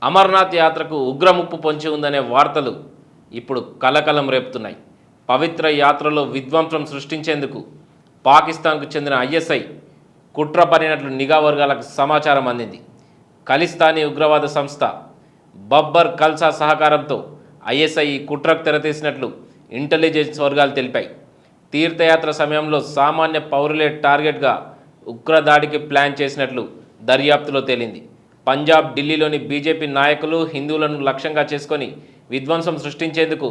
అమర్నాథ్ యాత్రకు ఉగ్రముప్పు పొంచి ఉందనే వార్తలు ఇప్పుడు కలకలం రేపుతున్నాయి. పవిత్ర యాత్రలో విధ్వంసం సృష్టించేందుకు పాకిస్తాన్కు చెందిన ఐఎస్ఐ కుట్ర పడినట్లు నిఘా వర్గాలకు సమాచారం అందింది. ఖలిస్తానీ ఉగ్రవాద సంస్థ బబ్బర్ ఖల్సా సహకారంతో ఐఎస్ఐ ఈ కుట్రకు తెరతీసినట్లు ఇంటెలిజెన్స్ వర్గాలు తెలిపాయి. తీర్థయాత్ర సమయంలో సామాన్య పౌరులే టార్గెట్గా ఉగ్రదాడికి ప్లాన్ చేసినట్లు దర్యాప్తులో తేలింది. పంజాబ్, ఢిల్లీలోని బీజేపీ నాయకులు, హిందువులను లక్ష్యంగా చేసుకొని విధ్వంసం సృష్టించేందుకు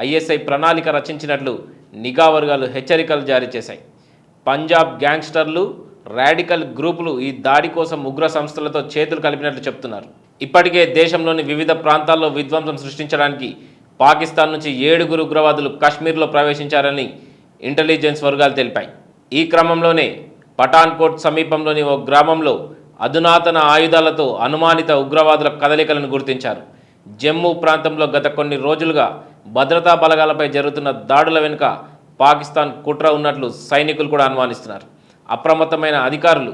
ఐఎస్ఐ ప్రణాళిక రచించినట్లు నిఘా వర్గాలు హెచ్చరికలు జారీ చేశాయి. పంజాబ్ గ్యాంగ్స్టర్లు, రాడికల్ గ్రూపులు ఈ దాడి కోసం ఉగ్ర సంస్థలతో చేతులు కలిపినట్లు చెప్తున్నారు. ఇప్పటికే దేశంలోని వివిధ ప్రాంతాల్లో విధ్వంసం సృష్టించడానికి పాకిస్తాన్ నుంచి 7 ఉగ్రవాదులు కాశ్మీర్లో ప్రవేశించారని ఇంటెలిజెన్స్ వర్గాలు తెలిపాయి. ఈ క్రమంలోనే పఠాన్కోట్ సమీపంలోని ఓ గ్రామంలో అధునాతన ఆయుధాలతో అనుమానిత ఉగ్రవాదుల కదలికలను గుర్తించారు. జమ్మూ ప్రాంతంలో గత కొన్ని రోజులుగా భద్రతా బలగాలపై జరుగుతున్న దాడుల వెనుక పాకిస్తాన్ కుట్ర ఉన్నట్లు సైనికులు కూడా అనుమానిస్తున్నారు. అప్రమత్తమైన అధికారులు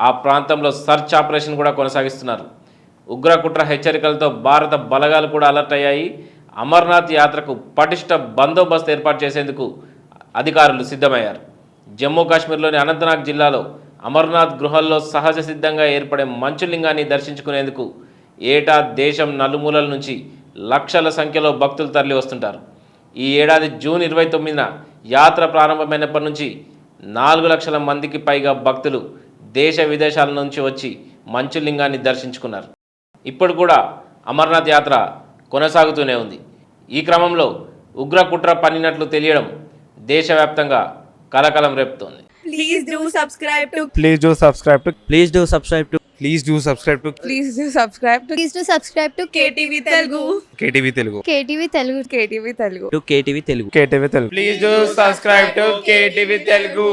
ఆ ప్రాంతంలో సర్చ్ ఆపరేషన్ కూడా కొనసాగిస్తున్నారు. ఉగ్ర కుట్ర హెచ్చరికలతో భారత బలగాలు కూడా అలర్ట్ అయ్యాయి. అమర్నాథ్ యాత్రకు పటిష్ట బందోబస్తు ఏర్పాటు చేసేందుకు అధికారులు సిద్ధమయ్యారు. జమ్మూ కాశ్మీర్లోని అనంతనాగ్ జిల్లాలో అమర్నాథ్ గృహల్లో సహజ సిద్ధంగా ఏర్పడే మంచులింగాన్ని దర్శించుకునేందుకు ఏటా దేశం నలుమూలల నుంచి లక్షల సంఖ్యలో భక్తులు తరలి వస్తుంటారు. ఈ ఏడాది జూన్ 29న యాత్ర ప్రారంభమైనప్పటి నుంచి 4 లక్షల మందికి పైగా భక్తులు దేశ విదేశాల నుంచి వచ్చి మంచులింగాన్ని దర్శించుకున్నారు. ఇప్పుడు కూడా అమర్నాథ్ యాత్ర కొనసాగుతూనే ఉంది. ఈ క్రమంలో ఉగ్ర కుట్ర పన్నినట్లు తెలియడం దేశవ్యాప్తంగా కలకలం రేపుతోంది. Please do subscribe to Please do subscribe to Please do subscribe to Please do subscribe to Please do subscribe to Please do subscribe to KTV Telugu. KTV Telugu. KTV Telugu. KTV Telugu. KTV Telugu. KTV Telugu. Please do subscribe to KTV Telugu.